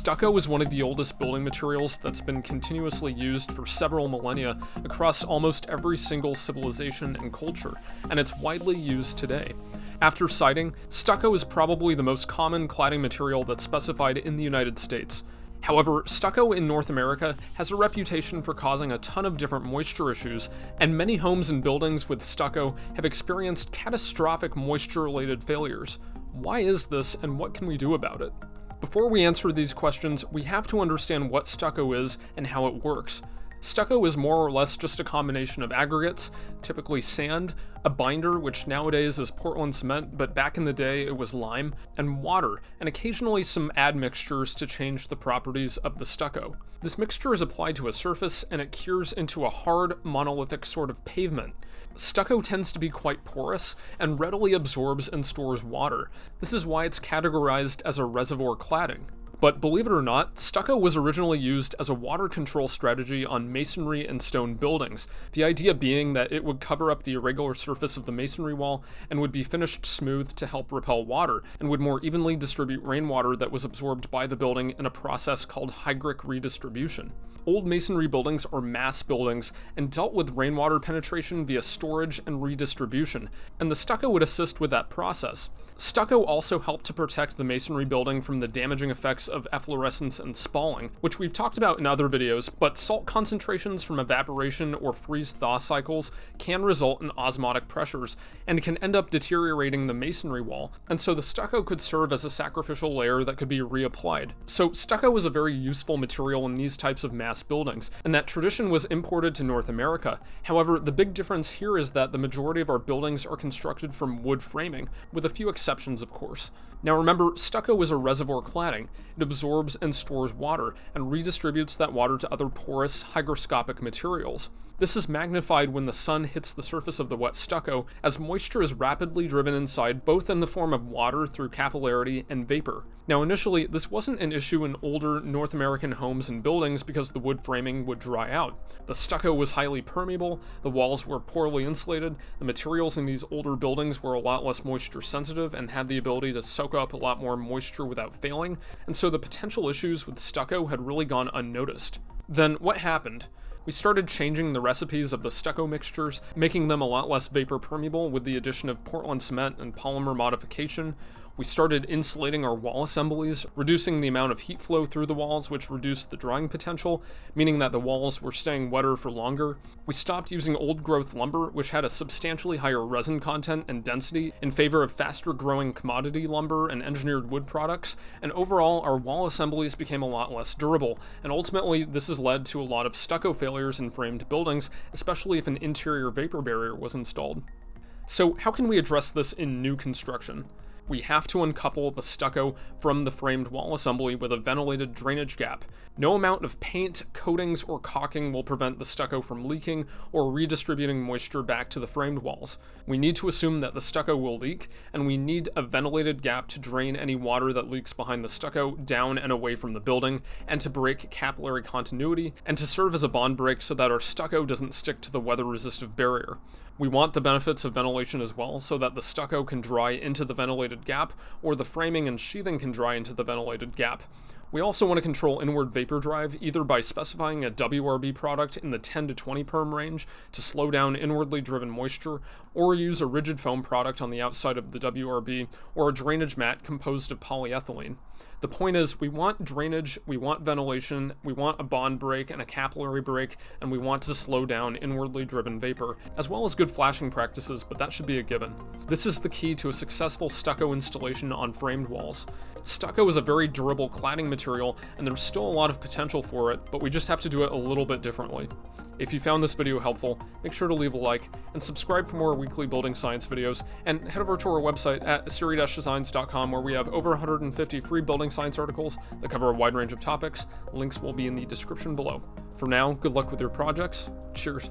Stucco is one of the oldest building materials that's been continuously used for several millennia across almost every single civilization and culture, and it's widely used today. After siding, stucco is probably the most common cladding material that's specified in the United States. However, stucco in North America has a reputation for causing a ton of different moisture issues, and many homes and buildings with stucco have experienced catastrophic moisture-related failures. Why is this, and what can we do about it? Before we answer these questions, we have to understand what stucco is and how it works. Stucco is more or less just a combination of aggregates, typically sand, a binder, which nowadays is Portland cement, but back in the day it was lime, and water, and occasionally some admixtures to change the properties of the stucco. This mixture is applied to a surface and it cures into a hard, monolithic sort of pavement. Stucco tends to be quite porous and readily absorbs and stores water. This is why it's categorized as a reservoir cladding. But believe it or not, stucco was originally used as a water control strategy on masonry and stone buildings, the idea being that it would cover up the irregular surface of the masonry wall and would be finished smooth to help repel water, and would more evenly distribute rainwater that was absorbed by the building in a process called hydric redistribution. Old masonry buildings are mass buildings and dealt with rainwater penetration via storage and redistribution, and the stucco would assist with that process. Stucco also helped to protect the masonry building from the damaging effects of efflorescence and spalling, which we've talked about in other videos, but salt concentrations from evaporation or freeze-thaw cycles can result in osmotic pressures and can end up deteriorating the masonry wall, and so the stucco could serve as a sacrificial layer that could be reapplied. So stucco is a very useful material in these types of mass buildings, and that tradition was imported to North America. However, the big difference here is that the majority of our buildings are constructed from wood framing, with a few exceptions of course. Now remember, stucco is a reservoir cladding. It absorbs and stores water, and redistributes that water to other porous, hygroscopic materials. This is magnified when the sun hits the surface of the wet stucco, as moisture is rapidly driven inside, both in the form of water through capillarity and vapor. Now initially, this wasn't an issue in older North American homes and buildings because the wood framing would dry out. The stucco was highly permeable, the walls were poorly insulated, the materials in these older buildings were a lot less moisture sensitive and had the ability to soak up a lot more moisture without failing, and so the potential issues with stucco had really gone unnoticed. Then what happened? We started changing the recipes of the stucco mixtures, making them a lot less vapor permeable with the addition of Portland cement and polymer modification. We started insulating our wall assemblies, reducing the amount of heat flow through the walls, which reduced the drying potential, meaning that the walls were staying wetter for longer. We stopped using old-growth lumber, which had a substantially higher resin content and density, in favor of faster-growing commodity lumber and engineered wood products, and overall, our wall assemblies became a lot less durable, and ultimately, this has led to a lot of stucco failures in framed buildings, especially if an interior vapor barrier was installed. So how can we address this in new construction? We have to uncouple the stucco from the framed wall assembly with a ventilated drainage gap. No amount of paint, coatings, or caulking will prevent the stucco from leaking or redistributing moisture back to the framed walls. We need to assume that the stucco will leak, and we need a ventilated gap to drain any water that leaks behind the stucco down and away from the building, and to break capillary continuity, and to serve as a bond break so that our stucco doesn't stick to the weather-resistive barrier. We want the benefits of ventilation as well, so that the stucco can dry into the ventilated gap, or the framing and sheathing can dry into the ventilated gap. We also want to control inward vapor drive, either by specifying a WRB product in the 10 to 20 perm range to slow down inwardly driven moisture, or use a rigid foam product on the outside of the WRB, or a drainage mat composed of polyethylene. The point is, we want drainage, we want ventilation, we want a bond break and a capillary break, and we want to slow down inwardly driven vapor, as well as good flashing practices, but that should be a given. This is the key to a successful stucco installation on framed walls. Stucco is a very durable cladding material, and there's still a lot of potential for it, but we just have to do it a little bit differently. If you found this video helpful, make sure to leave a like, and subscribe for more weekly building science videos, and head over to our website at ASIRI-designs.com, where we have over 150 free building science articles that cover a wide range of topics. Links will be in the description below. For now, good luck with your projects. Cheers.